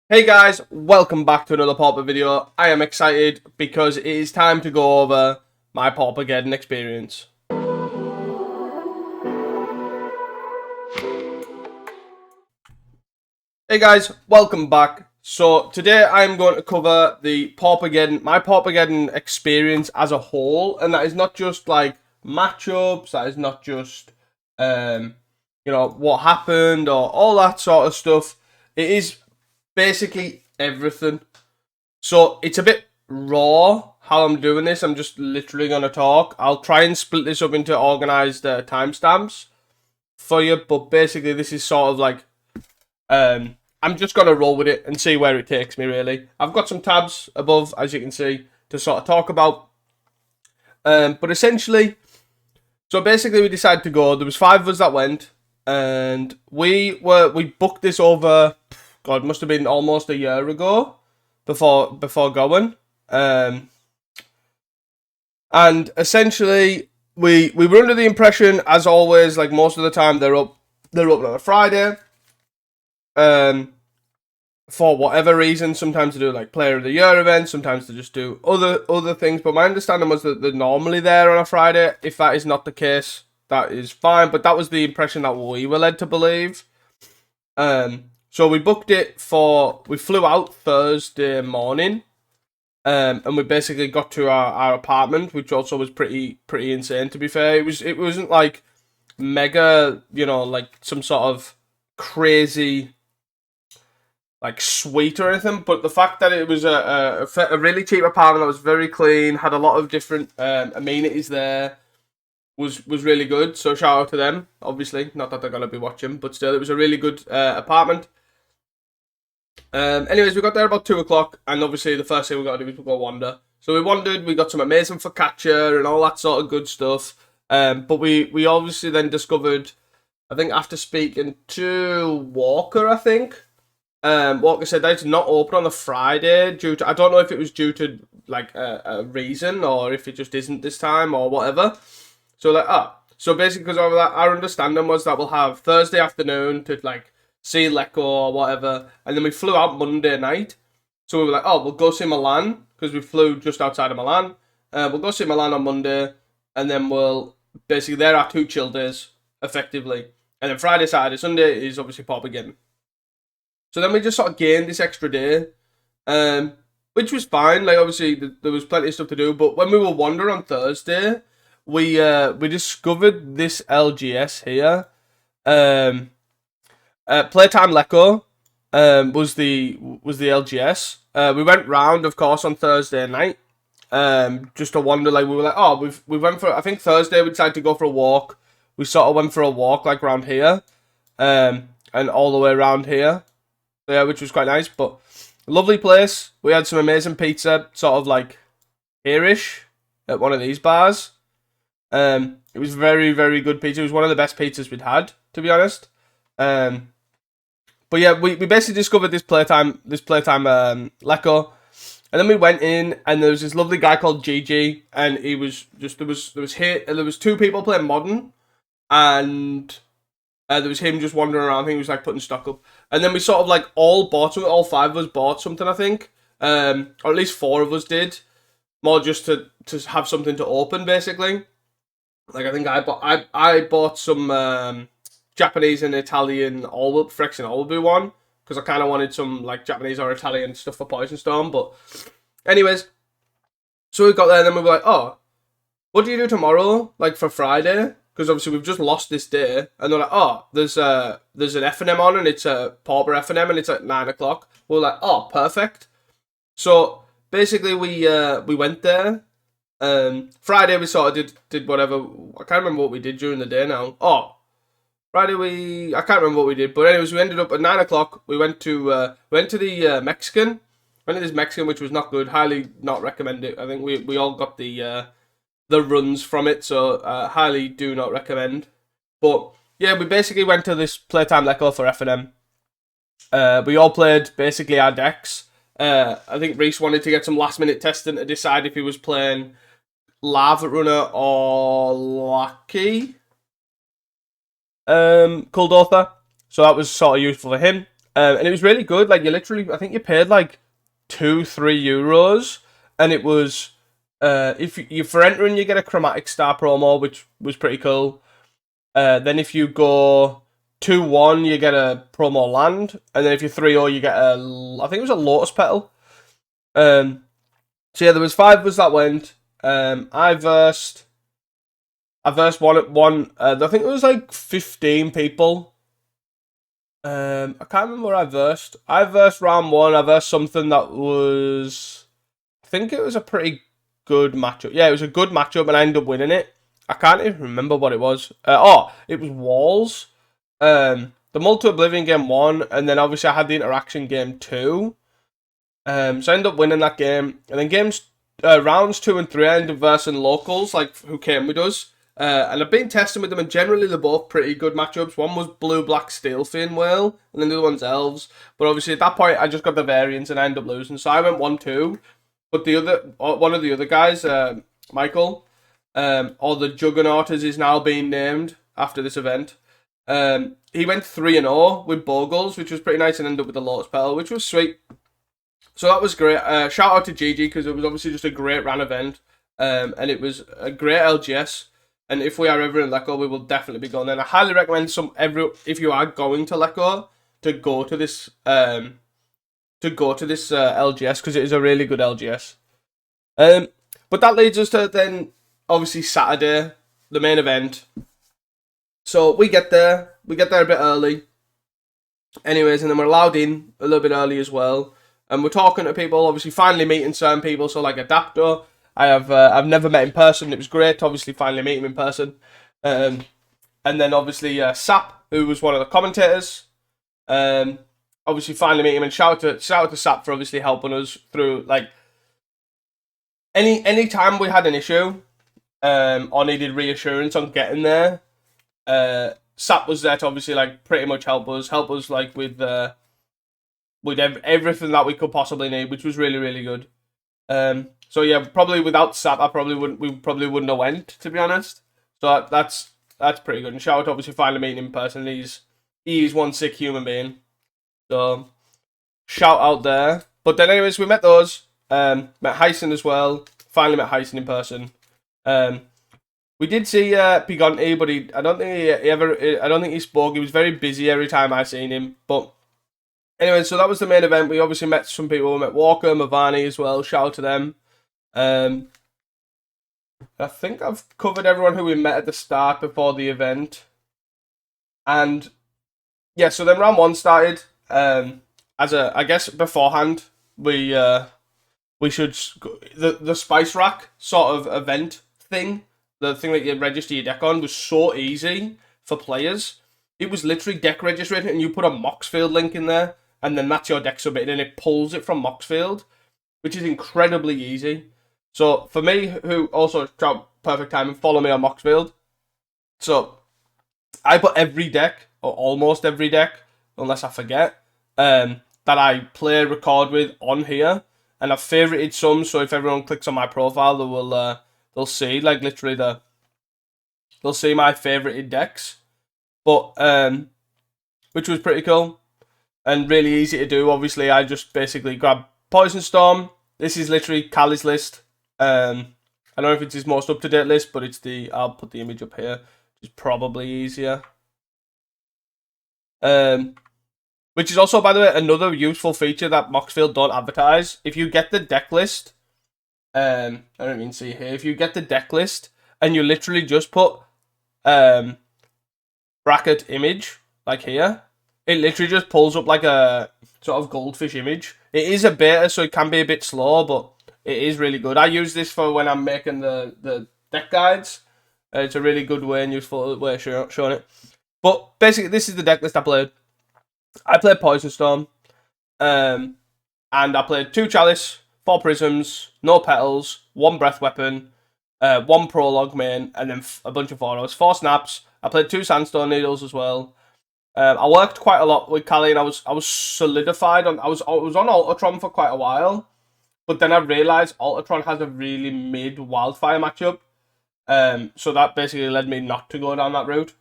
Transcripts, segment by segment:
Hey guys, welcome back to another Pauper video. I am excited because it is time to go over my Paupergeddon experience. Hey guys, welcome back. So today I am going to cover my Paupergeddon experience as a whole, and that is not just like matchups, that is not just what happened or all that sort of stuff. It is basically everything. So it's a bit raw how I'm doing this. I'm just literally going to talk. I'll try and split this up into organized timestamps for you, but basically this is sort of like I'm just going to roll with it and see where it takes me, really. I've got some tabs above, as you can see, to sort of talk about. But essentially, so basically we decided to go. There was 5 of us that went, and we booked this over, God, must have been almost a year ago before going. And essentially we were under the impression, as always, like most of the time, they're open on a Friday. For whatever reason, sometimes they do like Player of the Year events, sometimes they just do other things. But my understanding was that they're normally there on a Friday. If that is not the case, that is fine. But that was the impression that we were led to believe. So we booked it we flew out Thursday morning. And we basically got to our apartment, which also was pretty insane, to be fair. It wasn't like mega, like some sort of crazy like suite or anything, but the fact that it was a really cheap apartment that was very clean, had a lot of different amenities there, was really good. So shout out to them, obviously. Not that they're gonna be watching, but still, it was a really good apartment. Anyways, we got there about 2 o'clock, and obviously the first thing we got to do is we go wander. So we wandered, we got some amazing focaccia and all that sort of good stuff. But we obviously then discovered, I think after speaking to Walker, Walker said that it's not open on the Friday due to, I don't know if it was due to like a reason or if it just isn't this time or whatever. So so basically because of that, our understanding was that we'll have Thursday afternoon to like see Lecco or whatever, and then we flew out Monday night. So we were like, oh, we'll go see Milan because we flew just outside of Milan. We'll go see Milan on Monday, and then there are 2 chill days effectively, and then Friday, Saturday, Sunday is obviously Paupergeddon. So then we just sort of gained this extra day, which was fine. Like obviously there was plenty of stuff to do, but when we were wandering on Thursday, we discovered this LGS here. Playtime Lecco was the LGS. We went round, of course, on Thursday night. Just to wander. Like we were like, oh, we went for. I think Thursday we decided to go for a walk. We sort of went for a walk like around here, and all the way around here. Yeah, which was quite nice. But lovely place. We had some amazing pizza, sort of like here-ish at one of these bars. It was very good pizza. It was one of the best pizzas we'd had, to be honest. But yeah, we basically discovered this playtime Lecco, and then we went in, and there was this lovely guy called Gigi, and he was just there was 2 people playing modern, and there was him just wandering around. I think he was like putting stock up, and then we sort of like all 5 of us bought something, I think, or at least 4 of us did, more just to have something to open, basically. Like I think I bought some Japanese and Italian Frex and Albu one, because I kind of wanted some like Japanese or Italian stuff for Poison Storm. But anyways, so we got there, and then we were like, oh, what do you do tomorrow, like for Friday? Because obviously we've just lost this day, and they're like, oh, there's an F&M on, and it's a Pauper F&M, and it's at 9 o'clock. We're like, oh, perfect. So basically we went there. Friday we sort of did whatever. I can't remember what we did during the day now. Oh, Friday I can't remember what we did, but anyways, we ended up at 9 o'clock. We went to the Mexican. Went to this Mexican, which was not good. Highly not recommend it. I think we all got the runs from it, so highly do not recommend. But yeah, we basically went to this Playtime Lecco for F&M. We all played basically our decks. I think Reese wanted to get some last minute testing to decide if he was playing Lava Runner or Lucky Cold Author. So that was sort of useful for him. And it was really good. Like, you literally, I think you paid like €2-3, and it was if you for entering you get a chromatic star promo, which was pretty cool. Then if you go 2-1, you get a promo land, and then if you're 3-0, you get I think it was a lotus petal. So yeah, there was 5 of us that went. I versed one. I think it was like 15 people. I can't remember what I versed. I versed round 1. I versed something that was, I think it was a pretty good matchup. Yeah, it was a good matchup, and I ended up winning it. I can't even remember what it was. It was Walls. The Multi Oblivion game 1, and then obviously I had the interaction game 2. So I ended up winning that game, and then rounds 2 and 3, I ended up versing locals, like who came with us. And I've been testing with them, and generally they're both pretty good matchups. One was Blue-Black Steelfin Whale, and then the other one's Elves. But obviously at that point, I just got the variants, and I ended up losing. So I went 1-2. But one of the other guys, Michael, or the Juggernaut as is now being named after this event, he went 3-0 with Bogles, which was pretty nice, and ended up with the Lotus Petal, which was sweet. So that was great. Shout out to Gigi, because it was obviously just a great ran event, and it was a great LGS. And if we are ever in Lecco, we will definitely be going there. And I highly recommend if you are going to Lecco, to go to this LGS, because it is a really good LGS. But that leads us to then obviously Saturday, the main event. So we get there a bit early. Anyways, and then we're allowed in a little bit early as well. And we're talking to people, obviously finally meeting certain people. So like Adapter, I've never met in person. It was great to obviously finally meet him in person. And then obviously Sap, who was one of the commentators. Obviously finally meet him, and shout out to Sap for obviously helping us through, like, any time we had an issue or needed reassurance on getting there. Sap was there to obviously like pretty much help us like with everything that we could possibly need, which was really, really good. So yeah, probably without Sap, we probably wouldn't have went, to be honest. So that's pretty good. And shout out obviously finally meeting him in person. He's one sick human being. So shout out there. But then anyways, we met those. Met Hyson as well. Finally met Hyson in person. We did see Pigonti, but I don't think he spoke. He was very busy every time I seen him. But anyway, so that was the main event. We obviously met some people. We met Walker, Mavani as well. Shout out to them. I think I've covered everyone who we met at the start before the event. And yeah, so then round 1 started. I guess beforehand, we should the spice rack sort of event thing. The thing that you register your deck on was so easy for players. It was literally deck registration, and you put a Moxfield link in there, and then that's your deck submitted, and it pulls it from Moxfield, which is incredibly easy. So for me, who also shout perfect time and follow me on Moxfield, so I put every deck, or almost every deck, unless I forget, that I play record with on here, and I've favorited some. So if everyone clicks on my profile, they'll see, like, literally they'll see my favorited decks. But which was pretty cool and really easy to do. Obviously, I just basically grab Poison Storm. This is literally Callie's list. I don't know if it's his most up-to-date list, but I'll put the image up here. It's probably easier. Which is also, by the way, another useful feature that Moxfield don't advertise. If you get the deck list, I don't even see here. If you get the deck list and you literally just put bracket image, like here, it literally just pulls up like a sort of goldfish image. It is a beta, so it can be a bit slow, but it is really good. I use this for when I'm making the deck guides. It's a really good way and useful way of showing it. But basically, this is the deck list I played. I played Poison Storm, and I played 2 Chalice, 4 Prisms, no Petals, 1 Breath Weapon, 1 Prologue main, and then a bunch of autos, 4 Snaps. I played 2 Sandstone Needles as well. I worked quite a lot with Callie, and I was solidified on. I was on Ultratron for quite a while, but then I realized Ultratron has a really mid Wildfire matchup. So that basically led me not to go down that route.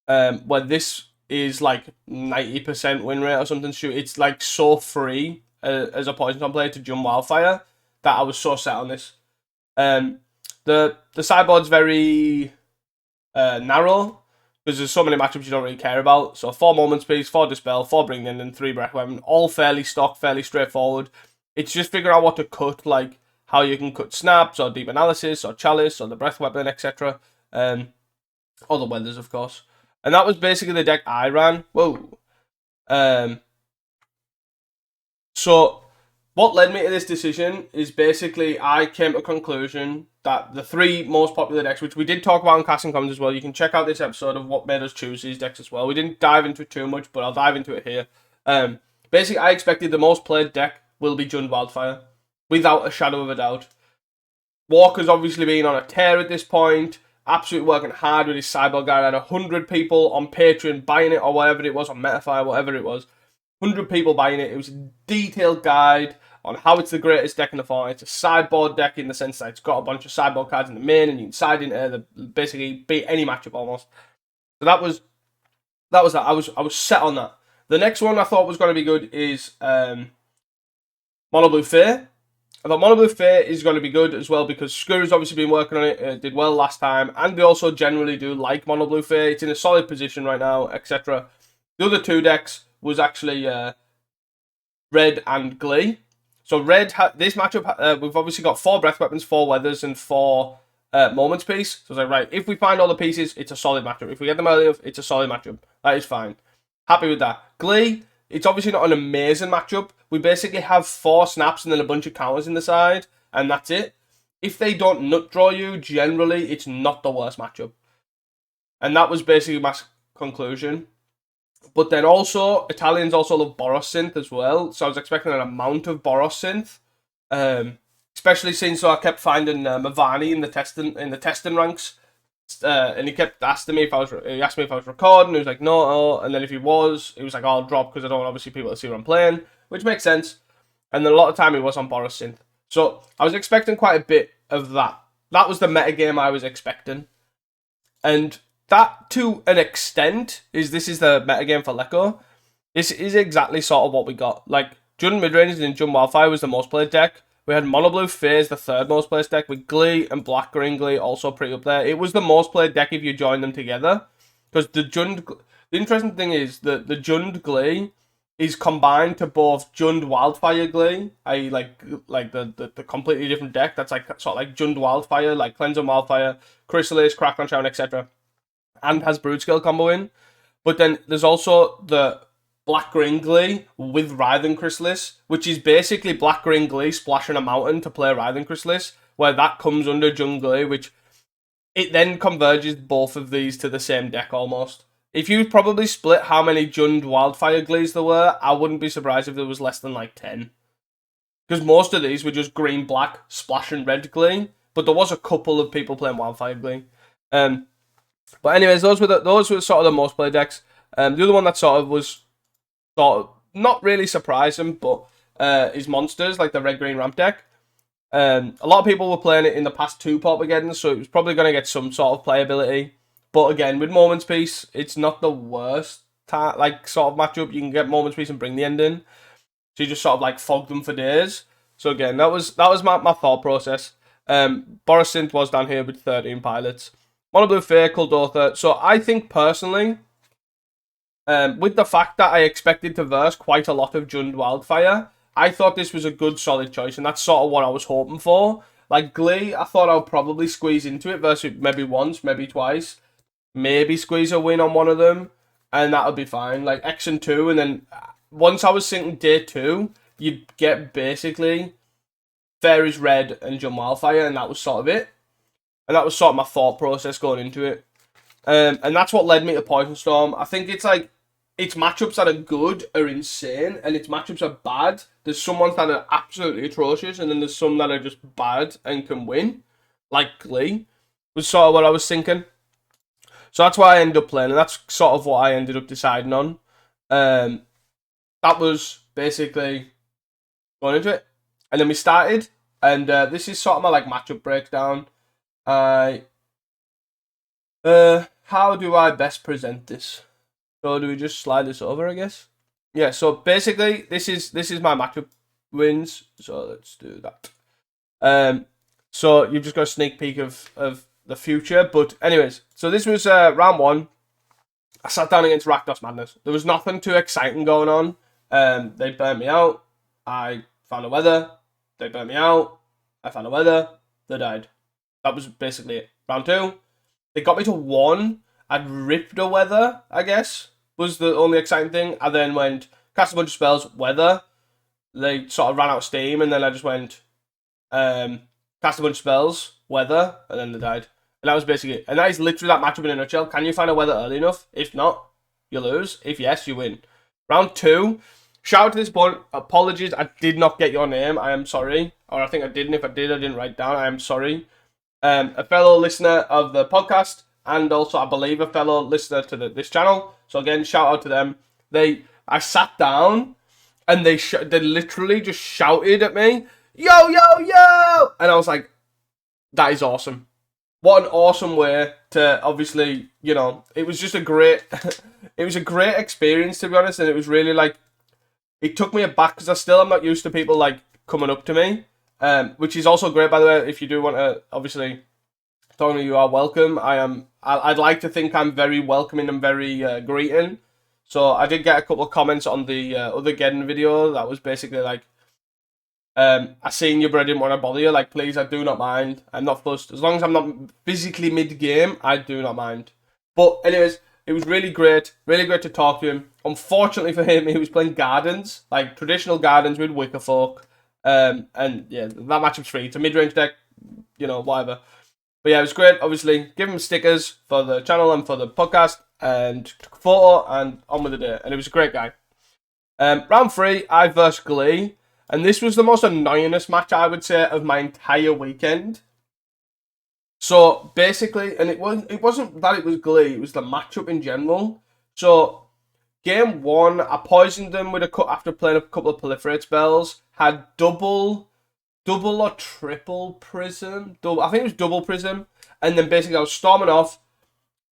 Where this is like 90% win rate or something. It's like so free as a Poison Storm player to jump Wildfire that I was so set on this. The sideboard's very narrow because there's so many matchups you don't really care about. So 4 Moments Peace, 4 Dispel, 4 Bring In, and 3 Breath Weapon, all fairly stock, fairly straightforward. It's just figuring out what to cut, like how you can cut Snaps or Deep Analysis or Chalice or the Breath Weapon, etc. Or the Weathers, of course. And that was basically the deck I ran. Whoa. So what led me to this decision is basically I came to a conclusion that the 3 most popular decks, which we did talk about in Casting Commons as well, you can check out this episode of what made us choose these decks as well. We didn't dive into it too much, but I'll dive into it here. Basically, I expected the most played deck will be Jund Wildfire, without a shadow of a doubt. Walker's obviously been on a tear at this point, absolutely working hard with his sideboard guide. I had 100 people on Patreon buying it or whatever it was, on Metafire, whatever it was. 100 people buying it. It was a detailed guide on how it's the greatest deck in the format. It's a sideboard deck in the sense that it's got a bunch of sideboard cards in the main, and you can side into basically beat any matchup almost. So that was that. I was set on that. The next one I thought was going to be good is Mono Blue Fae. I thought Mono Blue Fae is going to be good as well because Skuru's obviously been working on it, did well last time, and they also generally do like Mono Blue Fae. It's in a solid position right now, etc. The other 2 decks was actually Red and Glee. So Red, this matchup, we've obviously got 4 Breath Weapons, 4 Weathers, and 4 Moments Piece. So it's like, right, if we find all the pieces, it's a solid matchup. If we get them early enough, it's a solid matchup. That is fine. Happy with that. Glee, it's obviously not an amazing matchup. We basically have 4 snaps and then a bunch of counters in the side, and that's it. If they don't nut draw you, generally, it's not the worst matchup. And that was basically my conclusion. But then also, Italians also love Boros Synth as well, so I was expecting an amount of Boros Synth. Especially since I kept finding Mavani in the testing ranks. And he kept asking me if I was recording. He was like, no. And then if he was like, oh, I'll drop because I don't want obviously people to see what I'm playing, which makes sense. And then a lot of time he was on Boros Synth. So I was expecting quite a bit of that. That was the metagame I was expecting. And that, to an extent, is the metagame for Lecco. This is exactly sort of what we got. Like, Jund Midrange and Jund Wildfire was the most played deck. We had Mono Blue Phase, the 3rd most played deck, with Glee and Black Green Glee also pretty up there. It was the most played deck if you join them together. Because the interesting thing is that the Jund Glee is combined to both Jund Wildfire Glee, i.e. like the completely different deck that's like sort of like Jund Wildfire, like Cleanse Wildfire, Chrysalis, Crackdown Shaman, etc. And has Brood Scale combo in. But then there's also the Black Green Glee with Writhing Chrysalis, which is basically Black Green Glee splashing a mountain to play Writhing Chrysalis, where that comes under Jund Glee, which it then converges both of these to the same deck almost. If you probably split how many Jund Wildfire Glees there were, I wouldn't be surprised if there was less than like 10. Because most of these were just green-black splashing red Glee, but there was a couple of people playing Wildfire Glee. But anyways, those were sort of the most played decks. The other one that sort of not really surprising, but is Monsters, like the red-green ramp deck. A lot of people were playing it in the past 2 Paupergeddons, so it was probably going to get some sort of playability. But again, with Moments Peace, it's not the worst sort of matchup. You can get Moments Peace and bring the end in. So you just sort of like fog them for days. So again, that was my thought process. Boros Synth was down here with 13 pilots. Mono Blue Fae, Kuldotha. So I think personally, with the fact that I expected to verse quite a lot of Jund Wildfire, I thought this was a good solid choice, and that's sort of what I was hoping for. Like Glee, I thought I would probably squeeze into it versus maybe once, maybe twice. Maybe squeeze a win on one of them, and that would be fine. Like X and 2, and then once I was thinking day 2, you'd get basically Fairies Red and Jund Wildfire, and that was sort of it. And that was sort of my thought process going into it. And that's what led me to Poison Storm. I think it's like, its matchups that are good are insane, and its matchups are bad. There's some ones that are absolutely atrocious, and then there's some that are just bad and can win. Like Glee was sort of what I was thinking. So that's why I ended up playing, and that's sort of what I ended up deciding on. That was basically going into it. And then we started, and this is sort of my like matchup breakdown. How do I best present this? So do we just slide this over, I guess? Yeah, so basically this is my matchup wins. So let's do that. So you've just got a sneak peek of the future. But anyways, so this was round 1. I sat down against Rakdos Madness. There was nothing too exciting going on. They burnt me out. I found a weather. They burnt me out. I found a weather. They died. That was basically it. Round 2. They got me to 1. I'd ripped a weather, I guess, was the only exciting thing. I then went, cast a bunch of spells, weather. They sort of ran out of steam, and then I just went, cast a bunch of spells, weather, and then they died. And that was basically it. And that is literally that matchup in a nutshell. Can you find a weather early enough? If not, you lose. If yes, you win. Round 2. Shout out to this point. Apologies, I did not get your name. I am sorry. Or I think I didn't. If I did, I didn't write down. I am sorry. A fellow listener of the podcast, and also, I believe, a fellow listener to this channel. So again, shout out to them. I sat down, and they literally just shouted at me, "Yo, yo, yo!" And I was like, that is awesome. What an awesome way to, obviously, it was just a great, it was a great experience, to be honest, and it was really, like, it took me aback, because I still am not used to people, like, coming up to me, which is also great, by the way. If you do want to, obviously, talking to you are welcome. I'd like to think I'm very welcoming and very greeting. So I did get a couple of comments on the other Geddon video that was basically like, I seen you, but I didn't want to bother you. Like, please, I do not mind. I'm not fussed. As long as I'm not physically mid-game, I do not mind. But anyways, it was really great to talk to him. Unfortunately for him, he was playing Gardens, like traditional Gardens with Wickerfolk. And yeah, that matchup's free. It's a mid-range deck, whatever. But yeah, it was great. Obviously, give him stickers for the channel and for the podcast, and took a photo, and on with the day. And he was a great guy. Round 3, I versus Glee. And this was the most annoyingest match, I would say, of my entire weekend. So basically, and it wasn't that it was Glee, it was the matchup in general. So game 1, I poisoned them with after playing a couple of proliferate spells. Had double or triple prism. I think it was double prism. And then basically I was storming off.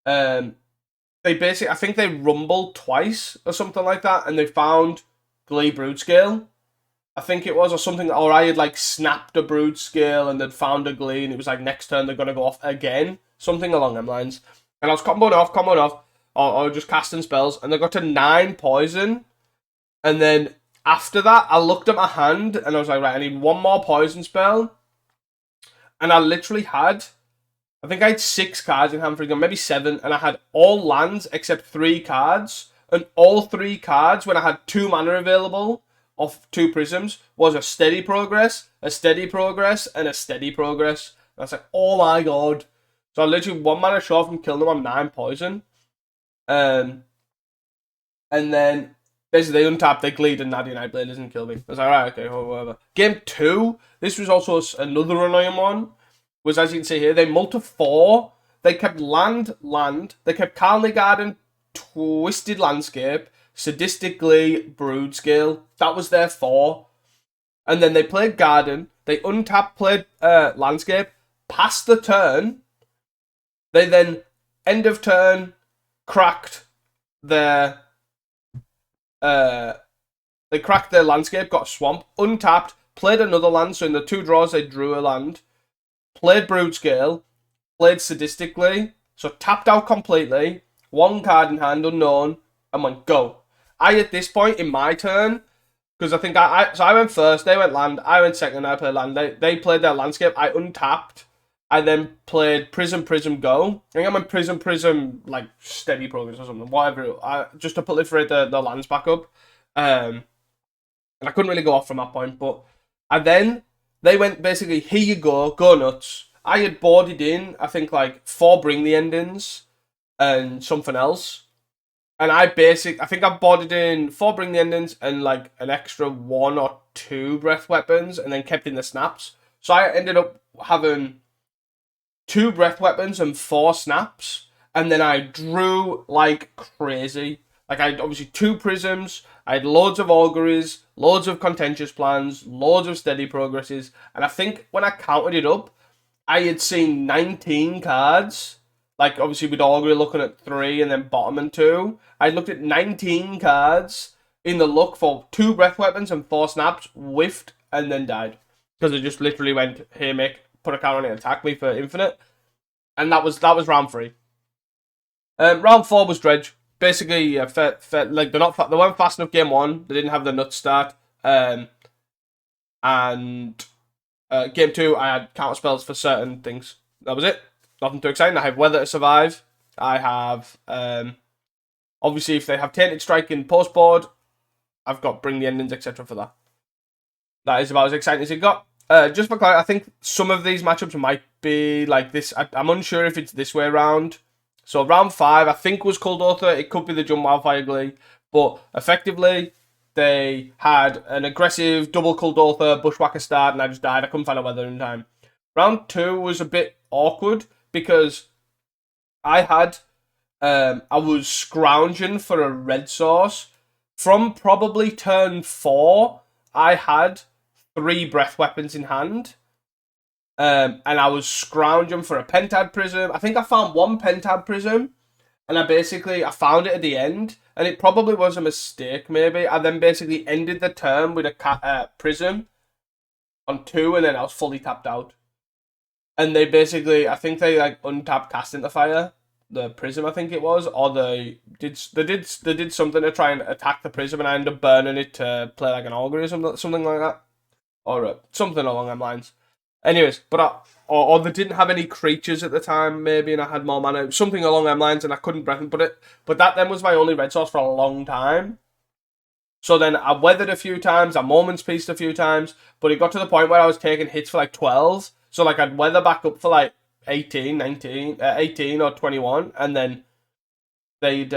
I think they rumbled twice or something like that, and they found Glee Brood Scale. I think it was, or something, or I had like snapped a Brood Scale and they'd found a Glee, and it was like next turn they're gonna go off again. Something along them lines. And I was comboing off, or just casting spells, and they got to 9 poison. And then after that, I looked at my hand and I was like, right, I need 1 more poison spell. And I literally had, I think I had 6 cards in hand for example, maybe 7, and I had all lands except 3 cards. And all 3 cards, when I had 2 mana available of 2 prisms, was a steady progress, a steady progress, and a steady progress. And I was like, oh my god. So I literally 1 mana short from killing them on 9 poison. And then basically they untapped, they gleed, and Nadia Nightblade doesn't kill me. I was like, right, okay, whatever. Game 2, this was also another annoying one, was, as you can see here, they multi 4, they kept land, they kept Carnley Garden, Twisted Landscape, Sadistically, Brood Scale. That was their 4. And then they played Garden, they untapped, played Landscape, passed the turn, they then, end of turn, cracked their Landscape, got a Swamp, untapped, played another land, so in the 2 draws they drew a land, played Brood Scale, played Sadistically, so tapped out completely, 1 card in hand, unknown, and went go. I, at this point in my turn, because I think so I went first, they went land, I went second, I played land, they played their Landscape, I untapped, I then played Prism, go. I think I went Prism, like, steady progress or something, whatever, just to proliferate the lands back up. And I couldn't really go off from that point, and then they went basically, here you go nuts. I had boarded in, I think, like, 4 Bring the Endings and something else. And I think I boarded in 4 Bring the Endings and, like, an extra 1 or 2 Breath Weapons, and then kept in the snaps. So I ended up having 2 Breath Weapons and 4 snaps, and then I drew like crazy. Like, I had obviously 2 Prisms, I had loads of Auguries, loads of Contentious Plans, loads of Steady Progresses, and I think when I counted it up, I had seen 19 cards like obviously we'd all agree looking at 3 and then bottom and 2. I looked at 19 cards in the look for 2 breath weapons and 4 snaps, whiffed, and then died. Because it just literally went, hey Mick, put a counter on it and attack me for infinite. And that was round 3. Round 4 was Dredge. Basically, like they weren't fast enough game 1. They didn't have the nut start. And game 2, I had counter spells for certain things. That was it. Nothing too exciting. I have Weather to survive. I have obviously if they have Tainted Strike in post board, I've got Bring the Endings, etc. for that. That is about as exciting as it got. Just for clarity, I think some of these matchups might be like this. I'm unsure if it's this way around. So round 5, I think was Cold Author. It could be the Jump Wildfire Glee. But effectively, they had an aggressive double Cold Author, Bushwhacker start, and I just died. I couldn't find a weather in time. Round 2 was a bit awkward because I was scrounging for a red source. From probably turn 4, I had 3 breath weapons in hand. And I was scrounging for a Pentad Prism. I think I found 1 Pentad Prism. And I found it at the end. And it probably was a mistake, maybe. I then basically ended the turn with a Prism on 2. And then I was fully tapped out. And they basically, I think they like untapped Cast into Fire. The Prism, I think it was. Or they did something to try and attack the Prism. And I ended up burning it to play like an Augury or something like that. Or something along them lines. Anyways, but or they didn't have any creatures at the time, maybe, and I had more mana, something along them lines, and I couldn't breath and put it. But that then was my only red source for a long time. So then I weathered a few times, I Moment's Pieced a few times, but it got to the point where I was taking hits for like 12. So like I'd weather back up for like 18 or 21, and then they'd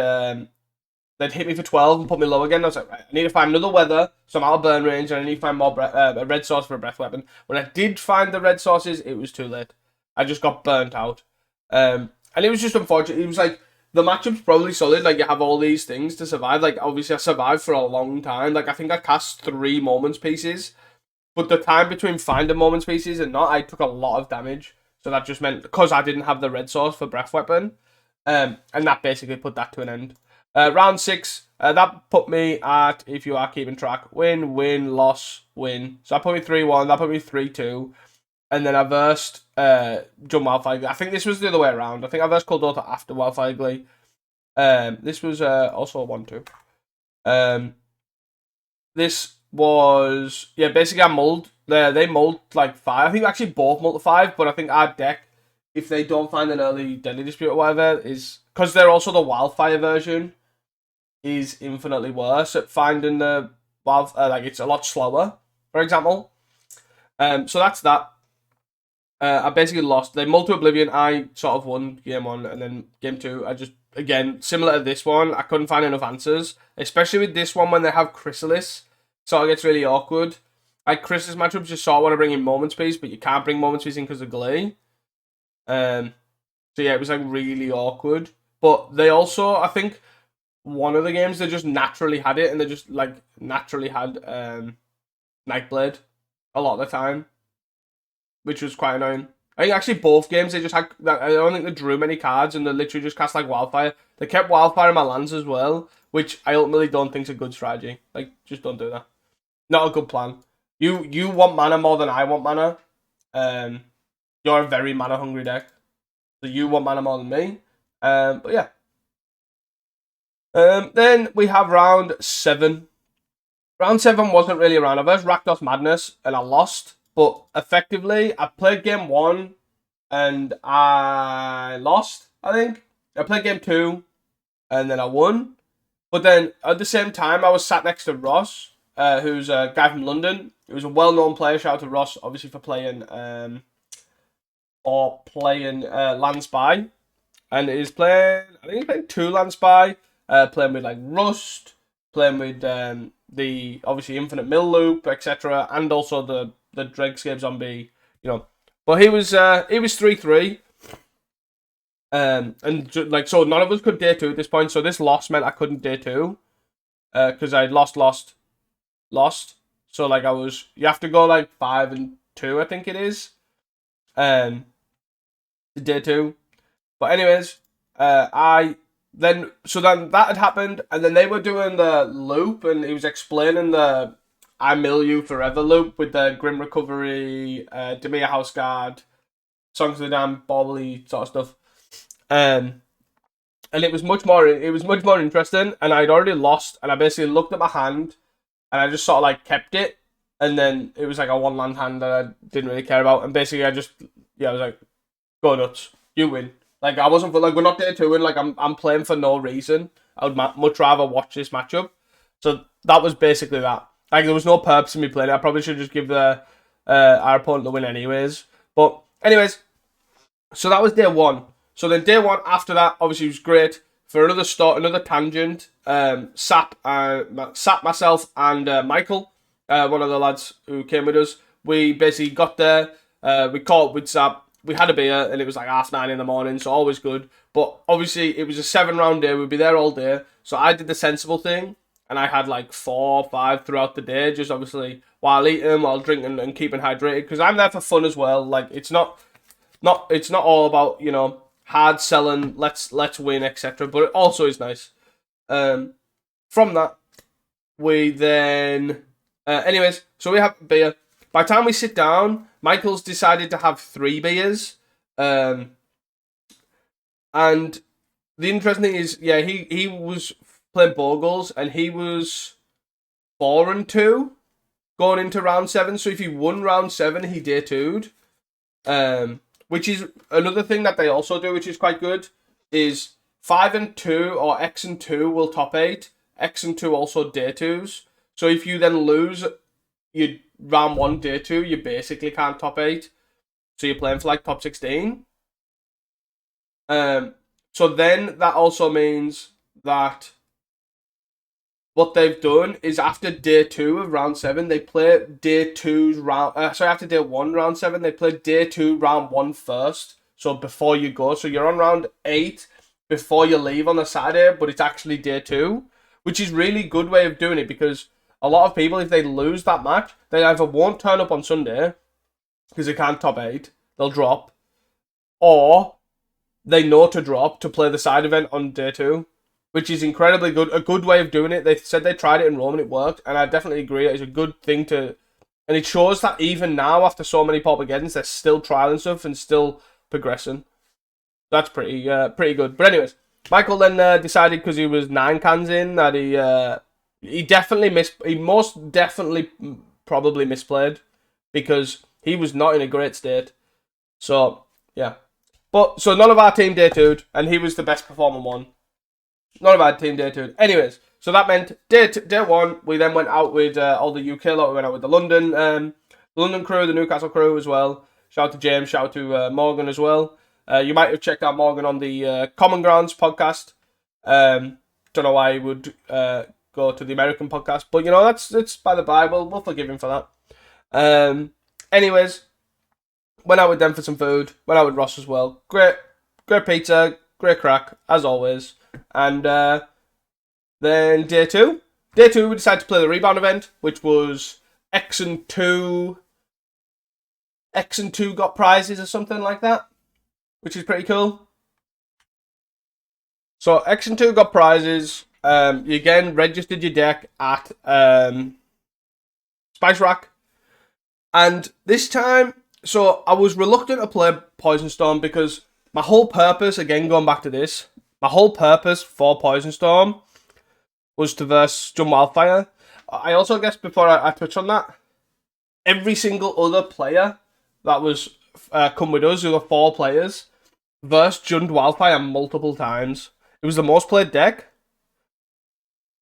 hit me for 12 and put me low again. I was like, right, I need to find another weather, so I'm out of burn range, and I need to find more a red source for a breath weapon. When I did find the red sources, it was too late. I just got burnt out. And it was just unfortunate. It was like, the matchup's probably solid. Like, you have all these things to survive. Like, obviously, I survived for a long time. Like, I think I cast 3 Moments Pieces. But the time between finding Moments Pieces and not, I took a lot of damage. So that just meant, because I didn't have the red source for breath weapon. And that basically put that to an end. Round 6, that put me at, if you are keeping track, win, loss, win. So that put me 3-1, that put me 3-2. And then I versed Jump Wildfire Glee. I think this was the other way around. I think I versed Cold Author after Wildfire Glee. This was also a 1-2. This was, yeah, basically I mulled. They mulled like 5. I think actually both mulled 5, but I think our deck, if they don't find an early Deadly Dispute or whatever, is, because they're also the Wildfire version, is infinitely worse at finding the like it's a lot slower, for example. So that's that. I basically lost. They mulled to Oblivion. I sort of won game 1, and then game 2, I just, again, similar to this one, I couldn't find enough answers, especially with this one when they have Chrysalis. So it gets really awkward. Like Chrysalis matchups, just sort of want to bring in Moments Piece, but you can't bring Moments Piece in because of Glee. So yeah, it was like really awkward. But they also, I think, one of the games they just naturally had it, and they just like naturally had Nightblade a lot of the time, which was quite annoying. I think actually both games they just had. I don't think they drew many cards, and they literally just cast like Wildfire. They kept Wildfire in my lands as well, which I ultimately don't think is a good strategy. Like, just don't do that. Not a good plan. You want mana more than I want mana. You're a very mana hungry deck, so you want mana more than me. But yeah. Then we have round 7. Round 7 wasn't really a round. I versed Rakdos Madness and I lost. But effectively, I played game 1 and I lost, I think. I played game 2 and then I won. But then at the same time, I was sat next to Ross, who's a guy from London. He was a well-known player. Shout out to Ross, obviously, for playing Land Spy. And he's playing, I think he's playing 2 Land Spy. Playing with like Rust, playing with the obviously Infinite Mill Loop, etc., and also the Dregscape Zombie, you know. But he was 3-3, and like, so none of us could day 2 at this point. So this loss meant I couldn't day 2, because I lost. So like you have to go like 5-2, I think it is, day 2. But anyways, then that had happened, and then they were doing the loop, and he was explaining the "I Mill You Forever" loop with the Grim Recovery, Demir House Guard, Songs of the Damned, Borbly sort of stuff. And it was much more interesting, and I'd already lost, and I basically looked at my hand, and I just sort of like kept it, and then it was like a one land hand that I didn't really care about, and basically I was like, go nuts, you win. Like I wasn't we're not there to win. Like I'm playing for no reason. I would much rather watch this matchup. So that was basically that. Like there was no purpose in me playing it. I probably should just give our opponent the win anyways. But anyways, so that was day one. So then day one after that, obviously, was great. For another tangent, Sap, myself, and Michael, one of the lads who came with us, we basically got there. We caught up with Sap. We had a beer, and it was like 9:30 in the morning, so always good. But obviously, it was a 7-round day. We'd be there all day. So I did the sensible thing, and I had like 4 or 5 throughout the day, just obviously while eating, while drinking, and keeping hydrated. Because I'm there for fun as well. Like it's not all about hard selling, let's win, etc. But it also is nice. From that, we then, anyways, so we have beer. By the time we sit down, Michael's decided to have 3 beers. And the interesting thing is, yeah, he was playing Bogles, and he was 4-2 going into round 7. So if he won round 7, he day 2'd. Which is another thing that they also do, which is quite good, is 5-2 or X-2 will top 8. X-2 also day 2s. So if you then lose your round 1 day 2, you basically can't top 8. So you're playing for like top 16. So then that also means that what they've done is after day 2 of round 7, they play day 2's round. After day 1 round 7, they play day 2 round 1 first. So before you go, so you're on round 8 before you leave on the Saturday, but it's actually day 2, which is really good way of doing it, because a lot of people, if they lose that match, they either won't turn up on Sunday because they can't top 8, they'll drop, or they know to drop to play the side event on day 2. Which is incredibly good. A good way of doing it. They said they tried it in Rome and it worked. And I definitely agree. It's a good thing to... And it shows that even now, after so many Paupergeddons, they're still trialing stuff and still progressing. That's pretty good. But anyways, Michael then decided, because he was 9 cans in, that he most definitely probably misplayed. Because he was not in a great state. So, yeah. So none of our team day 2'd, and he was the best performing one. Not a bad team day 2. Anyways, so that meant day 1, we then went out with all the UK lot. We went out with the London crew, the Newcastle crew as well. Shout out to James, shout out to Morgan as well. You might have checked out Morgan on the Common Grounds podcast. Don't know why he would go to the American podcast, but it's by the Bible. We'll forgive him for that. Anyways, went out with them for some food. Went out with Ross as well. Great pizza, great crack as always. And then day 2, we decided to play the rebound event, which was X-2 got prizes or something like that, which is pretty cool. So X-2 got prizes. You again registered your deck at Spice Rack, and this time, so I was reluctant to play Poison Storm because my whole purpose, again going back to this, my whole purpose for Poison Storm was to verse Jun Wildfire. I also guess before I touch on that, every single other player that was come with us, who were 4 players, versed Jun Wildfire multiple times. It was the most played deck,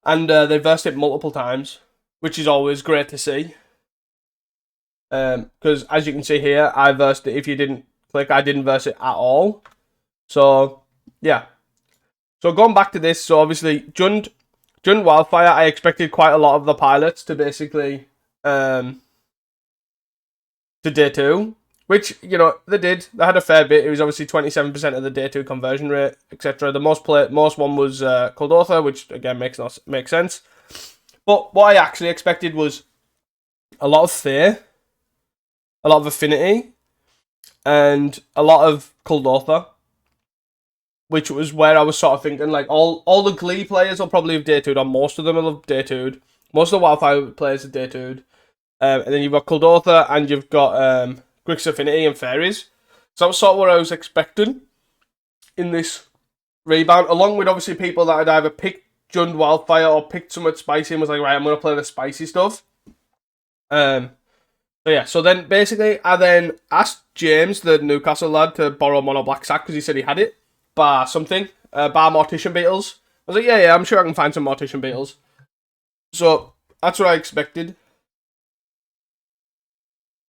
and they versed it multiple times, which is always great to see. Because as you can see here, I versed it. If you didn't click, I didn't verse it at all. So yeah. So going back to this, so obviously Jund Wildfire, I expected quite a lot of the pilots to basically to day 2, which they did. They had a fair bit. It was obviously 27% of the day 2 conversion rate, etc. The most one was Kuldotha, which again makes sense. But what I actually expected was a lot of Fear, a lot of Affinity, and a lot of Kuldotha. which was where I was sort of thinking, like, all the Glee players will probably have day 2'd, or most of them will have day 2'd. Most of the Wildfire players have day 2'd. And then you've got Kuldotha, and you've got Grixis Affinity and Fairies. So that was sort of what I was expecting in this rebound, along with obviously people that had either picked Jund Wildfire or picked somewhat spicy and was like, right, I'm going to play the spicy stuff. So yeah, so then basically I then asked James, the Newcastle lad, to borrow Mono Black Sack because he said he had it, bar something, bar Mortician Beetles. I was like, yeah, I'm sure I can find some Mortician Beetles. So that's what I expected.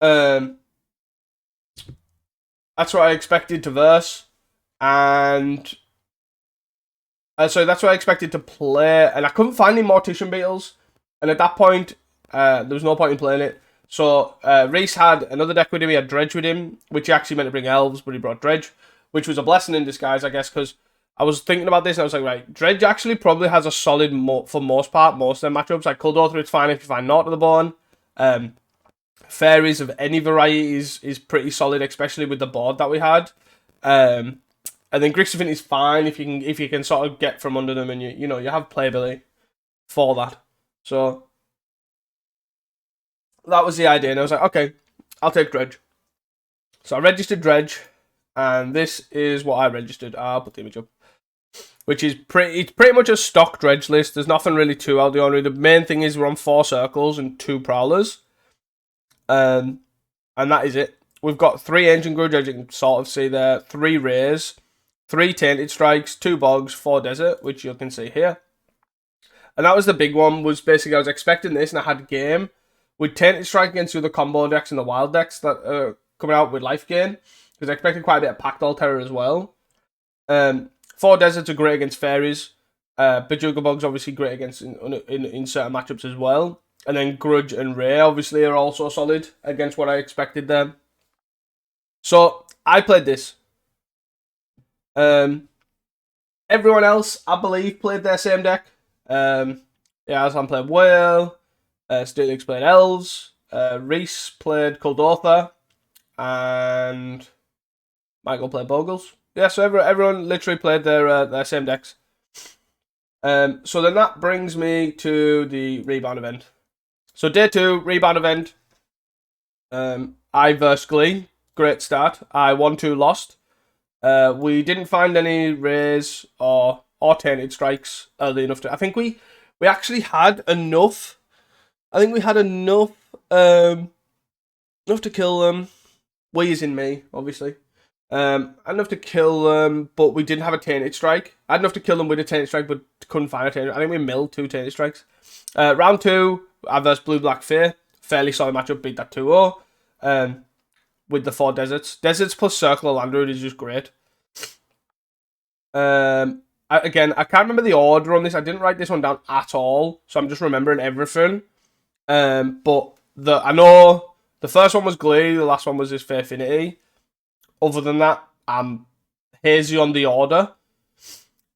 That's what I expected to verse, and so that's what I expected to play, and I couldn't find any Mortician Beetles, and at that point, there was no point in playing it. So Reese had another deck with him. He had Dredge with him, which he actually meant to bring Elves, but he brought Dredge, which was a blessing in disguise, I guess, because I was thinking about this, and I was like, right, Dredge actually probably has a solid, for most part, most of their matchups. Like Kuldotha, it's fine if you find Naught to the Bone. Fairies of any variety is pretty solid, especially with the board that we had. And then Grixis is fine if you can sort of get from under them, and you have playability for that. So that was the idea, and I was like, okay, I'll take Dredge. So I registered Dredge, and this is what I registered. I'll put the image up, which is it's pretty much a stock Dredge list. There's nothing really too out of the ordinary. The main thing is we're on 4 circles and 2 prowlers. And that is it. We've got 3 Ancient Grudge, as you can sort of see there, 3 Rays, 3 Tainted Strikes, 2 Bogs, 4 Desert, which you can see here. And that was the big one, was basically I was expecting this, and I had game with Tainted Strike against the other combo decks and the wild decks that are coming out with life gain, because I expected quite a bit of Packed Terror as well. 4 Deserts are great against Fairies. Bajuga Bogs obviously great against in certain matchups as well. And then Grudge and Ray obviously are also solid against what I expected there. So I played this. Everyone else, I believe, played their same deck. Aslan played Whale. Steelix played Elves. Reese played Kuldotha. And Michael played Bogles. Yeah, so everyone literally played their same decks. So then that brings me to the rebound event. So day 2, rebound event. I versed Glee. Great start. I 1-2 lost. We didn't find any Rays or Tainted Strikes early enough to... I think we actually had enough. I think we had enough to kill them. We as in me, obviously. Enough to kill them, but we didn't have a Tainted Strike. I had enough to kill them with a Tainted Strike, but couldn't find a Tainted. I think we milled 2 Tainted Strikes. Round 2, I versed Blue Black Fear. Fairly solid matchup, beat that 2-0. With the 4 Deserts. Deserts plus Circle of Landroid is just great. Again, I can't remember the order on this. I didn't write this one down at all, so I'm just remembering everything. But I know the first one was Glee, the last one was this Fair Affinity. Other than that, I'm hazy on the order.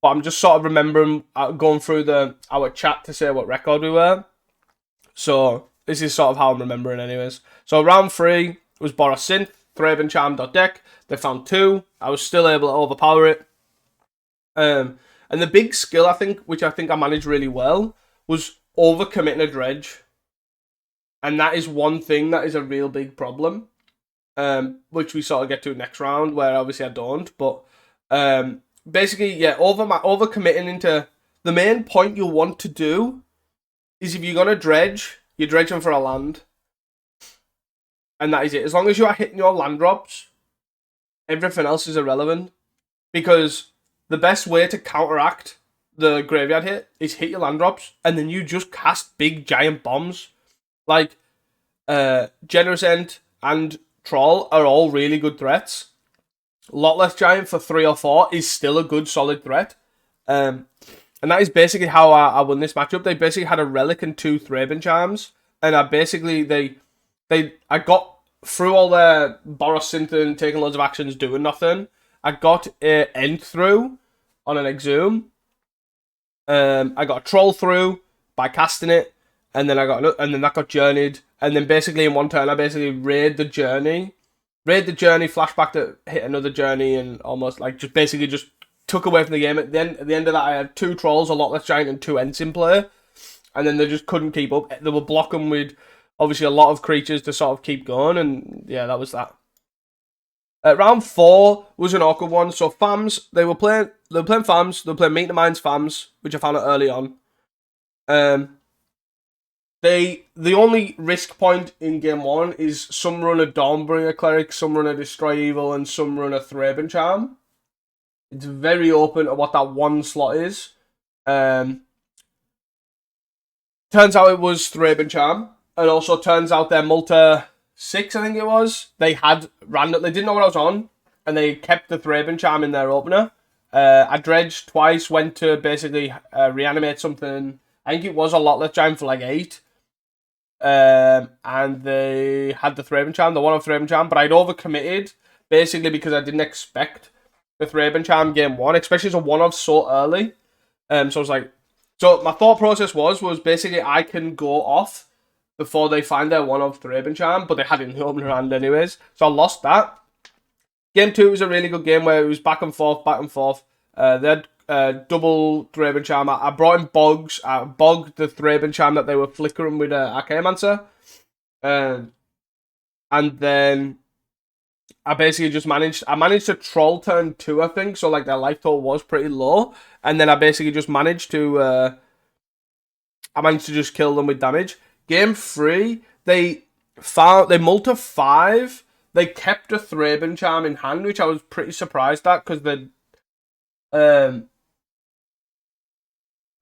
But I'm just sort of remembering going through our chat to say what record we were. So this is sort of how I'm remembering anyways. So round 3 was Boros Synth, Thraben Charm.deck. They found 2. I was still able to overpower it. And the big skill, I think, which I think I managed really well, was overcommitting a Dredge. And that is one thing that is a real big problem. Which we sort of get to next round, where obviously I don't. But basically, yeah, overcommitting into... The main point you want to do is if you're going to Dredge, you're dredging for a land. And that is it. As long as you are hitting your land drops, everything else is irrelevant. Because the best way to counteract the graveyard hit is hit your land drops, and then you just cast big giant bombs. Like, Generous End and Troll are all really good threats. Lotless Giant for 3 or 4 is still a good solid threat. And that is basically how I won this matchup. They basically had a Relic and 2 Thraben Charms. And I basically, I got through all their Boros Synth and taking loads of actions, doing nothing. I got a End through on an Exhume. I got a Troll through by casting it. And then that got journeyed. And then basically in one turn, I basically raid the journey, flashback to hit another journey, and almost like just took away from the game. At the end of that, I had 2 trolls, a Lockless Giant, and 2 Ents in play. And then they just couldn't keep up. They were blocking with, obviously, a lot of creatures to sort of keep going. And yeah, that was that. Round 4 was an awkward one. So Fams, they were playing Fams. They were playing Meet the Minds Fams, which I found out early on. The only risk point in game 1 is some run a Dawnbringer Cleric, some run a Destroy Evil, and some run a Thraben Charm. It's very open to what that one slot is. Turns out it was Thraben Charm, and also turns out their Multa 6, I think it was, they had random. They didn't know what I was on, and they kept the Thraben Charm in their opener. I dredged twice, went to basically reanimate something. I think it was a Lockless Giant for like 8. And they had the Thraben Charm, the one-off Thraben Charm, but I'd overcommitted, basically because I didn't expect the Thraben Charm game 1, especially as a one-off so early. So I was like, so my thought process was basically I can go off before they find their one-off Thraben Charm, but they had it in the opener hand anyways, so I lost that. Game 2 was a really good game where it was back and forth. They had double Thraben Charm. I brought in Bogs. I bogged the Thraben Charm that they were flickering with Archaeomancer. And then I basically just managed to troll turn 2, I think. So like their life total was pretty low. And then I basically just managed to just kill them with damage. Game 3, they multi 5. They kept a Thraben Charm in hand, which I was pretty surprised at because they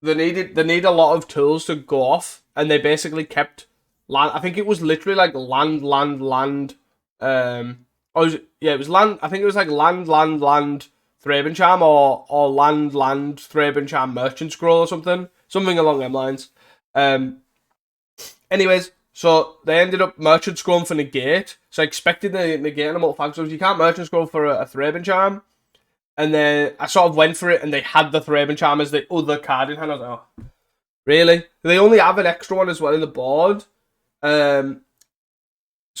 need a lot of tools to go off, and they basically kept land. I think it was literally like land. It was land. I think it was like land Thraben Charm or land Thraben Charm Merchant Scroll or something along them lines. Anyways, so they ended up Merchant Scrolling for negate. So I expected the negate on a multi-5. So you can't Merchant Scroll for a Thraben Charm. And then I sort of went for it, and they had the Thraben Charm as the other card in hand. I was like, oh, really? They only have an extra one as well in the board. So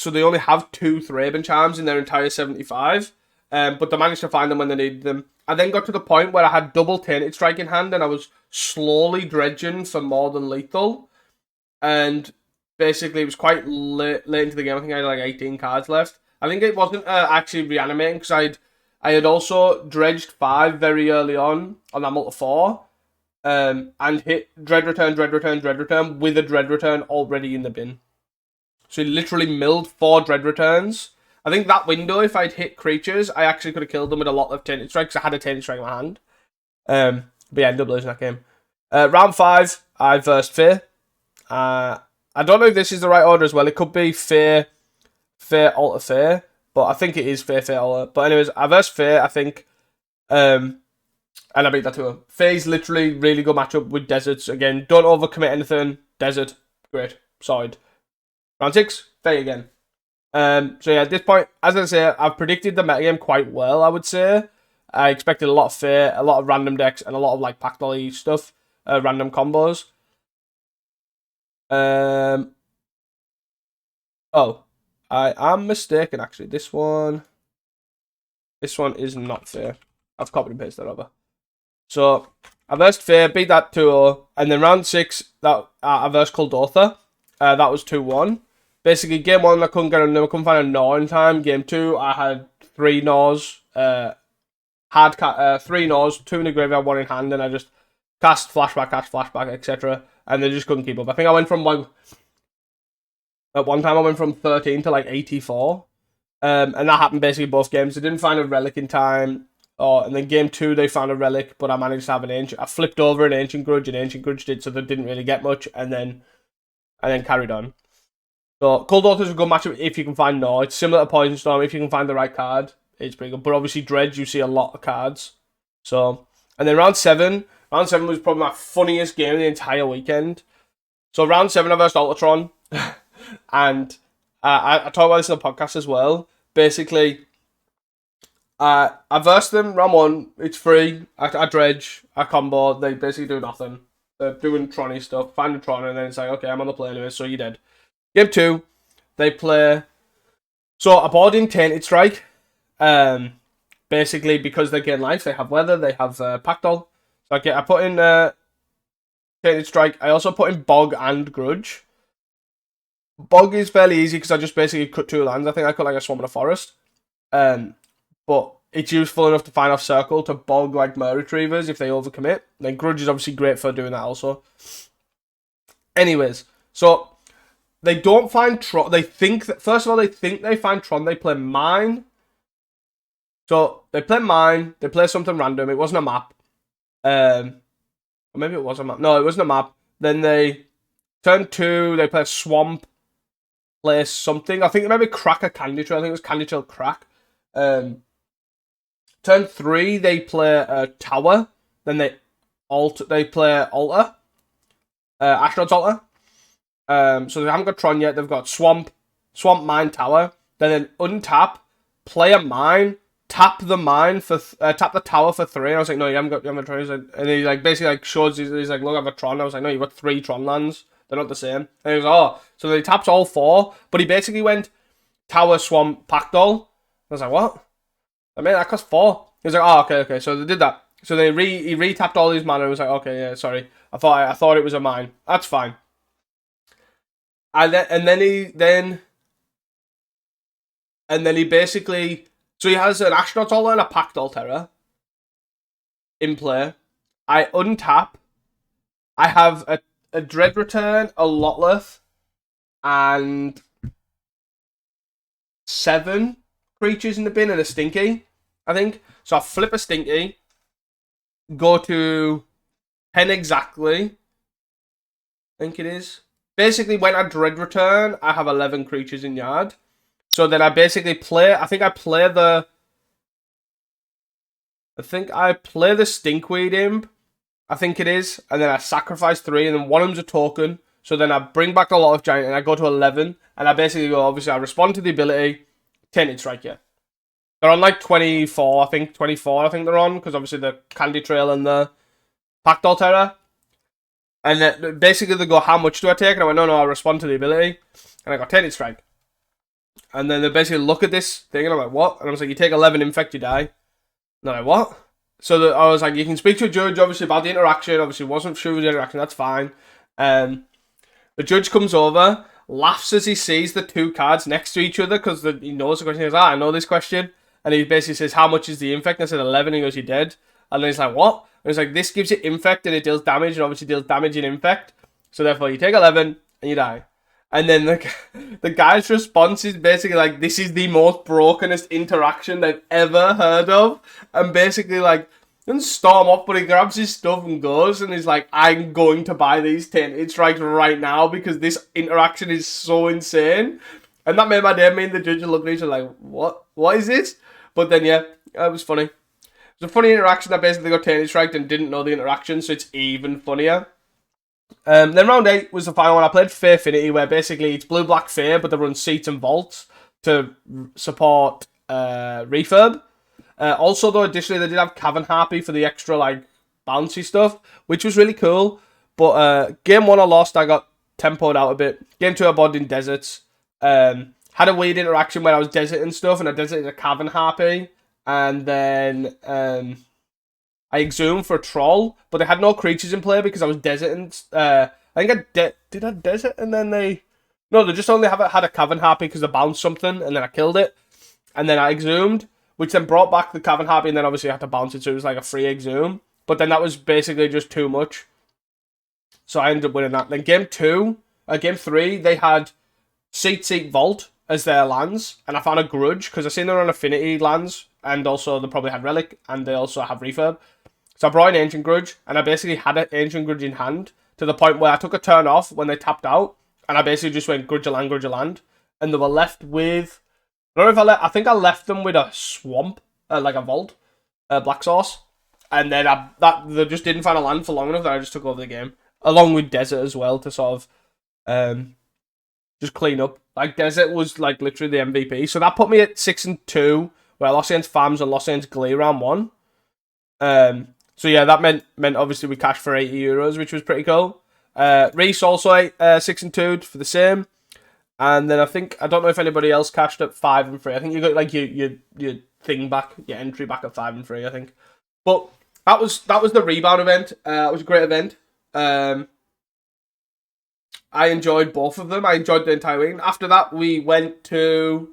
they only have 2 Thraben Charms in their entire 75. But they managed to find them when they needed them. I then got to the point where I had double Tainted Strike in hand, and I was slowly dredging for more than lethal. And basically, it was quite late into the game. I think I had like 18 cards left. I think it wasn't actually reanimating, because I had also dredged 5 very early on that multi 4, and hit Dread Return with a Dread Return already in the bin. So he literally milled 4 Dread Returns. I think that window, if I'd hit creatures, I actually could have killed them with a lot of Tainted Strikes. I had a Tainted Strike in my hand. But yeah, I ended up losing that game. Round 5, I versed Fear. I don't know if this is the right order as well. It could be Fear, Alter, Fear. But I think it is Fear, Alter. But anyways, I versed Fear, I think. And I beat that to her. Fear's literally really good matchup with Deserts. Again, don't overcommit anything. Desert, great. Solid. Round 6, Fear again. So yeah, at this point, as I say, I've predicted the metagame quite well, I would say. I expected a lot of Fear, a lot of random decks, and a lot of like pack dolly stuff. Random combos. Oh. I am mistaken, actually. This one is not Fear. I've copied and pasted that over. So, I versed Fear, beat that 2-0. And then round 6, I versed Kuldotha. That was 2-1. Basically, game 1, I couldn't find a Gnaw in time. Game 2, I had 3 Gnaws. 3 Gnaws, 2 in the graveyard, 1 in hand. And I just cast flashback, etc. And they just couldn't keep up. I think I went from at one time I went from 13 to like 84. And that happened basically both games. They didn't find a relic in time. And then game 2 they found a relic, but I managed to have an ancient. I flipped over an ancient grudge, and ancient grudge did, so they didn't really get much, and then carried on. So Kuldotha's a good matchup if you can find Gnaw. It's similar to Poison Storm. If you can find the right card, it's pretty good. But obviously Dredge, you see a lot of cards. So, and then round 7 was probably my funniest game of the entire weekend. So round 7 I versed Ultratron. And I talk about this in the podcast as well. Basically, I versed them round 1. It's free. I dredge. I combo. They basically do nothing. They're doing Tronny stuff. Find a Tron, and then it's like, okay, I'm on the play anyway, so you're dead. Game 2, they play. So I bought in Tainted Strike. basically because they gain life, they have weather, they have Pactol. So I put in Tainted Strike. I also put in Bog and Grudge. Bog is fairly easy because I just basically cut 2 lands. I think I cut like a Swamp and a Forest. But it's useful enough to find off Circle to bog like Manatraders if they overcommit. Then Grudge is obviously great for doing that also. Anyways, so they don't find Tron. They think that, first of all, they think they find Tron. They play Mine. So they play Mine. They play something random. It wasn't a map. Or maybe it was a map. No, it wasn't a map. Then they turn 2. They play Swamp. Play something. I think maybe Crack a Candy Trail. I think it was Candy Trail Crack. Turn 3, they play a Tower. Then they play Altar. Astronaut's Altar. So they haven't got Tron yet. They've got Swamp, Mine, Tower. Then untap, play a Mine, tap the Mine for tap the Tower for 3. And I was like, no, you haven't got Tron. And he like basically like shows he's like, look, I've got Tron. I was like, no, you've got 3 Tron lands. They're not the same. And he was oh, so he taps all 4, but he basically went Tower, Swamp, Pactol. I was like, what? I mean, that cost 4. He was like, oh, okay. So they did that. So he re-tapped all these mana and was like, okay, yeah, sorry. I thought it was a Mine. That's fine. And then he basically, so he has an Astronaut Altar and a Pactol Terror in play. I untap. I have a Dread Return, a Lotleth, and 7 creatures in the bin and a Stinky, I think. So I flip a Stinky, go to 10 exactly, I think it is. Basically, when I Dread Return, I have 11 creatures in yard. So then I basically play, I play the Stinkweed Imp, I think it is, and then I sacrifice 3, and then one of them's a token. So then I bring back a lot of Giant, and I go to 11, and I basically go, obviously, I respond to the ability, Tainted Strike, yeah. They're on like 24, I think they're on, because obviously the Candy Trail and the Pactol Terror. And then basically they go, how much do I take? And I went, no, I respond to the ability. And I got Tainted Strike. And then they basically look at this thing, and I'm like, what? And I was like, you take 11 Infect, you die. And they're like, what? So I was like, you can speak to a judge, obviously, about the interaction. Obviously, wasn't sure of the interaction, that's fine. The judge comes over, laughs as he sees the 2 cards next to each other, because he knows the question. He goes, I know this question. And he basically says, how much is the Infect? And I said 11. He goes, you're dead. And then he's like, what? And he's like, this gives you Infect, and it deals damage, and obviously deals damage in Infect. So therefore, you take 11, and you die. And then the guy's response is basically like, this is the most brokenest interaction they've ever heard of. And basically like, doesn't storm off, but he grabs his stuff and goes, and he's like, I'm going to buy these Tainted Strikes right now because this interaction is so insane. And that made my day. Me and the judge are looking at each other like, what? What is this? But then yeah, it was funny. It was a funny interaction that basically got Tainted Striked and didn't know the interaction, so it's even funnier. Then round 8 was the final one. I played Fairfinity, where basically it's blue-black Fair, but they run Seats and Vaults to support Refurb. Also, though, additionally, they did have Cavern Harpy for the extra, like, bouncy stuff, which was really cool. But game 1 I lost, I got tempoed out a bit. Game 2 I bought in Deserts. Had a weird interaction where I was deserting stuff, and I deserted a Cavern Harpy. And then I exhumed for a Troll, but they had no creatures in play because I was deserting. I think did I desert, and then they just only had a Cavern Harpy because they bounced something, and then I killed it. And then I exhumed, which then brought back the Cavern Harpy, and then obviously I had to bounce it, so it was like a free exhume. But then that was basically just too much. So I ended up winning that. Then game 3, they had Seat Vault as their lands, and I found a Grudge, because I seen they're on Affinity lands, and also they probably had Relic, and they also have Refurb. So I brought in Ancient Grudge, and I basically had an Ancient Grudge in hand, to the point where I took a turn off when they tapped out, and I basically just went Grudge a land, and they were left with, I don't know if I think I left them with a Swamp, like a Vault, Black Sauce, and then they just didn't find a land for long enough that I just took over the game, along with Desert as well, to sort of just clean up. Like, Desert was like literally the MVP, so that put me at 6-2, where I lost against Farms and lost against Glee round 1. So yeah, that meant obviously we cashed for €80, which was pretty cool. Reese also 6-2 for the same. And then I don't know if anybody else cashed at 5-3. I think you got like your thing back, your entry back at 5 and 3, I think. But that was the rebound event. It was a great event. I enjoyed both of them. I enjoyed the entire week. After that, we went to...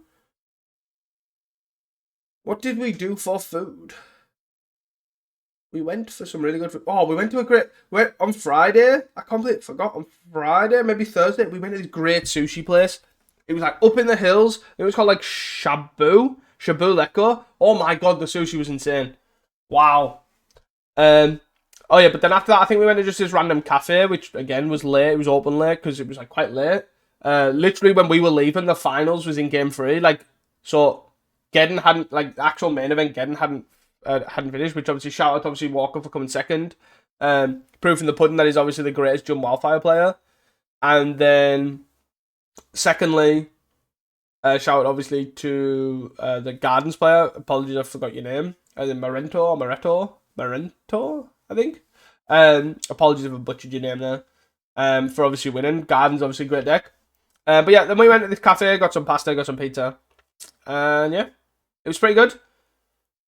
What did we do for food? We went for some really good food. Oh, we went to a great... on Friday. I completely forgot. On Friday, maybe Thursday, we went to this great sushi place. It was like up in the hills. It was called like Shabu Lecco. Oh my god, the sushi was insane. Wow. Oh yeah, but then after that, I think we went to just this random cafe, which again was late. It was open late because it was like quite late. Literally when we were leaving, the finals was in game 3. Like, so Geddon hadn't, like, the actual main event, Geddon hadn't finished, which obviously shout out to obviously Walker for coming second. Proof in the pudding that he's obviously the greatest Jump Wildfire player. And then secondly, shout out obviously to the Gardens player. Apologies, I forgot your name. Then Marento, I think. Apologies if I butchered your name there. For obviously winning. Gardens obviously great deck. But yeah, then we went to this cafe, got some pasta, got some pizza. And yeah, it was pretty good.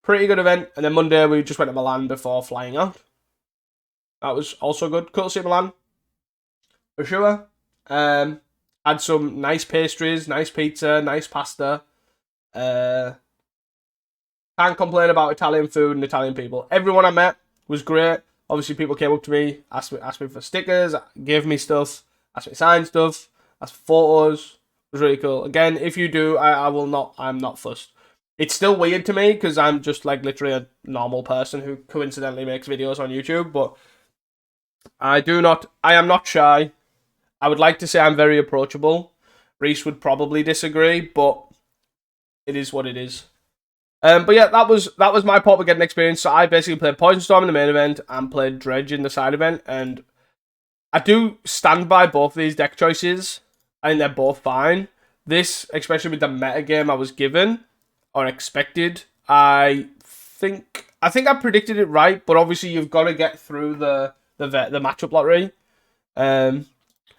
Pretty good event. And then Monday we just went to Milan before flying out. That was also good. Cool to see Milan. For sure. Had some nice pastries, nice pizza, nice pasta. Can't complain about Italian food and Italian people. Everyone I met was great. Obviously, people came up to me, asked me for stickers, gave me stuff, asked me to sign stuff, asked for photos. It was really cool. Again, if you do, I'm not fussed. It's still weird to me because I'm just like literally a normal person who coincidentally makes videos on YouTube, but I am not shy. I would like to say I'm very approachable. Reese would probably disagree, but it is what it is. But yeah, that was my Paupergeddon experience. So I basically played Poison Storm in the main event and played Dredge in the side event, and I do stand by both of these deck choices. I think they're both fine. This, especially with the meta game I was given or expected, I think I predicted it right, but obviously you've got to get through the matchup lottery. And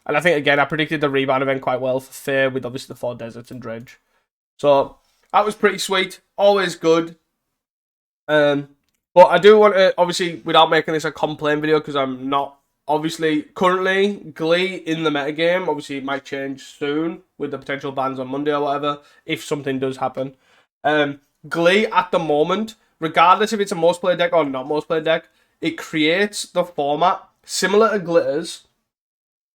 I think again I predicted the rebound event quite well for Fair with obviously the 4 deserts and Dredge. So that was pretty sweet. Always good. But I do want to, obviously, without making this a complaint video, because I'm not, obviously, currently, Glee in the metagame, obviously it might change soon with the potential bans on Monday or whatever, if something does happen. Glee, at the moment, regardless if it's a most played deck or not most played deck, it creates the format similar to Glitters,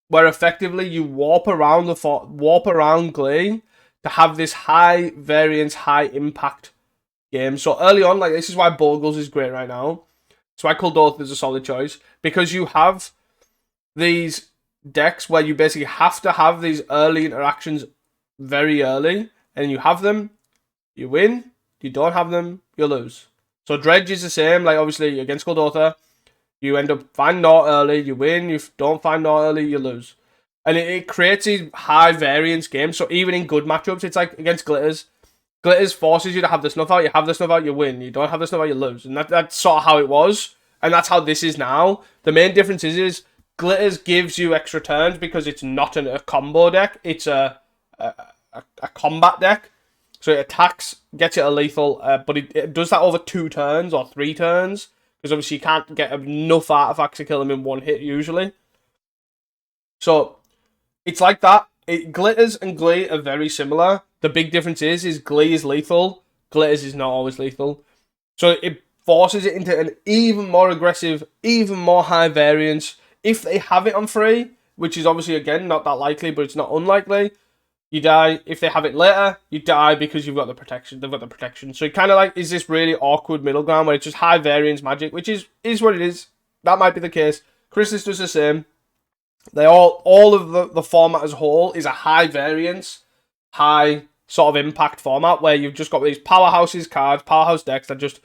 where effectively you warp around Glee to have this high variance, high impact game. So early on, like, this is why Bogles is great right now. That's why Kuldotha is a solid choice. Because you have these decks where you basically have to have these early interactions very early. And you have them, you win. You don't have them, you lose. So Dredge is the same. Like, obviously, against Kuldotha, you end up finding Nort early, you win. You don't find Nort early, you lose. And it creates these high variance games. So even in good matchups, it's like against Glitters. Glitters forces you to have the snuff out. You have the snuff out, you win. You don't have the snuff out, you lose. And that's sort of how it was. And that's how this is now. The main difference is Glitters gives you extra turns because it's not a combo deck. It's a combat deck. So it attacks, gets it a lethal, but it does that over 2 turns or 3 turns. Because obviously you can't get enough artifacts to kill them in one hit usually. So it's like that. Glitters and Glee are very similar. The big difference is Glee is lethal. Glitters is not always lethal. So it forces it into an even more aggressive, even more high variance. If they have it on free, which is obviously, again, not that likely, but it's not unlikely, you die. If they have it later, you die because you've got the protection. They've got the protection. So it kind of like is this really awkward middle ground where it's just high variance magic, which is what it is. That might be the case. Chrysalis does the same. They all of the format as a whole is a high variance, high sort of impact format where you've just got these powerhouses cards, powerhouse decks that just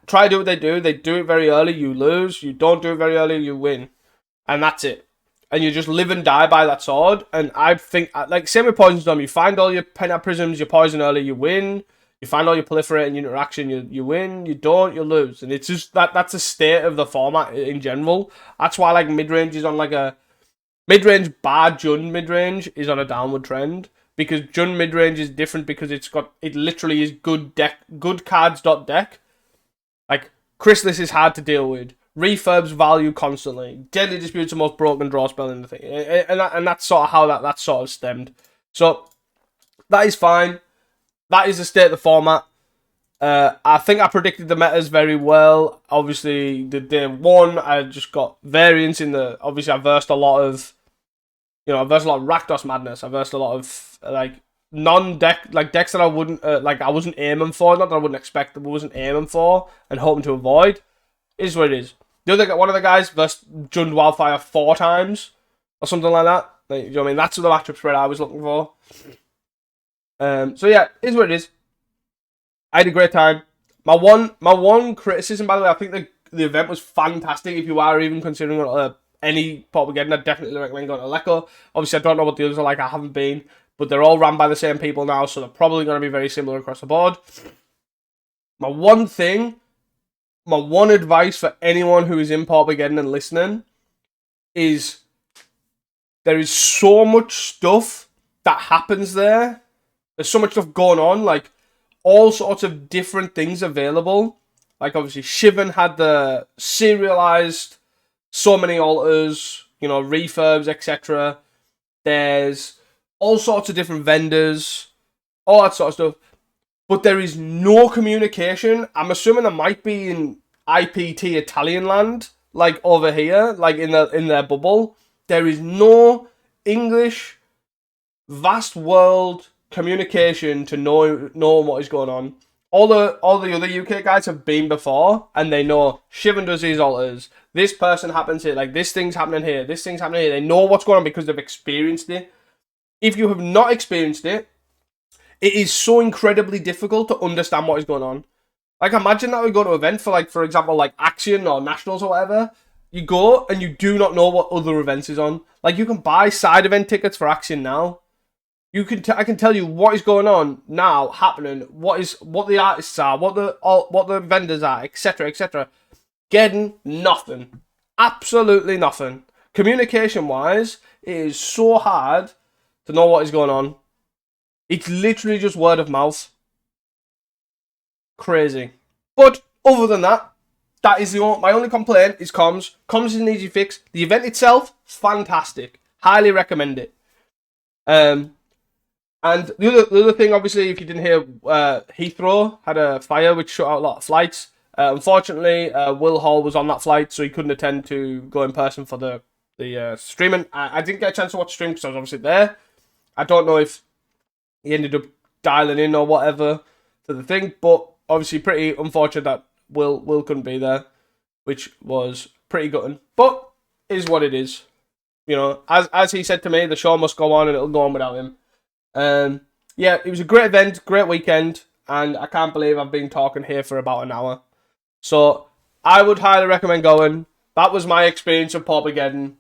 try to do what they do. They do it very early, you lose. You don't do it very early, you win. And that's it. And you just live and die by that sword. And I think, like, same with Poison Storm, you find all your Penat Prisms, you poison early, you win. You find all your proliferate and interaction, you win. You don't, you lose. And it's just, that's a state of the format in general. That's why, like, mid-range is on, like, a... Mid-range bar Jund mid-range is on a downward trend. because Jund mid-range is different because it literally is good cards.deck. Like, Chrysalis is hard to deal with. Refurbs value constantly. Deadly Dispute's the most broken draw spell in the thing. And that's sort of how that sort of stemmed. So, that is fine. That is the state of the format. I think I predicted the metas very well. Obviously, the day one, I just got variance in the... Obviously, I versed a lot of... I versed a lot of Rakdos Madness. I versed a lot of, like, non-deck... Like, decks that I wouldn't... I wasn't aiming for. Not that I wouldn't expect, but I wasn't aiming for and hoping to avoid. It is what it is. One of the guys versed Jund Wildfire 4 times. Or something like that. Like, you know what I mean? That's the matchup spread I was looking for. So, yeah, it is what it is. I had a great time. My one criticism, by the way, I think the event was fantastic. If you are even considering any Paupergeddon, I definitely recommend going to Lecco. Obviously, I don't know what the others are like. I haven't been. But they're all run by the same people now, so they're probably going to be very similar across the board. My one advice for anyone who is in Paupergeddon and listening is there is so much stuff that happens there. There's so much stuff going on, like all sorts of different things available. Like, obviously, Shivan had the serialized so many altars, refurbs, etc. There's all sorts of different vendors, all that sort of stuff. But there is no communication. I'm assuming there might be in IPT Italian land, like over here, like in their bubble. There is no English, vast world communication to know what is going on. All the other UK guys have been before, and they know Shivan does these altars. This person happens here, like this thing's happening here, this thing's happening here. They know what's going on because they've experienced it. If you have not experienced it, it is so incredibly difficult to understand what is going on. Like, imagine that we go to an event for example, like Action or Nationals or whatever. You go and you do not know what other events is on. Like, you can buy side event tickets for Action now. I can tell you what is going on now, happening, what the artists are, what the vendors are, etc., etc. Getting nothing, absolutely nothing. Communication-wise, it is so hard to know what is going on. It's literally just word of mouth. Crazy. But other than that, that is my only complaint is comms. Comms is an easy fix. The event itself, fantastic. Highly recommend it. And the other thing, obviously, if you didn't hear, Heathrow had a fire which shut out a lot of flights. Unfortunately, Will Hall was on that flight, so he couldn't attend to go in person for the streaming. I didn't get a chance to watch the stream because I was obviously there. I don't know if he ended up dialing in or whatever to the thing, but obviously pretty unfortunate that Will couldn't be there, which was pretty gutting. But it is what it is. As he said to me, the show must go on and it'll go on without him. Yeah, it was a great event, great weekend, and I can't believe I've been talking here for about an hour. So, I would highly recommend going. That was my experience of Paupergeddon.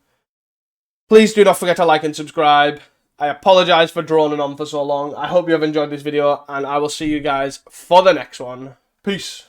Please do not forget to like and subscribe. I apologise for droning on for so long. I hope you have enjoyed this video, and I will see you guys for the next one. Peace.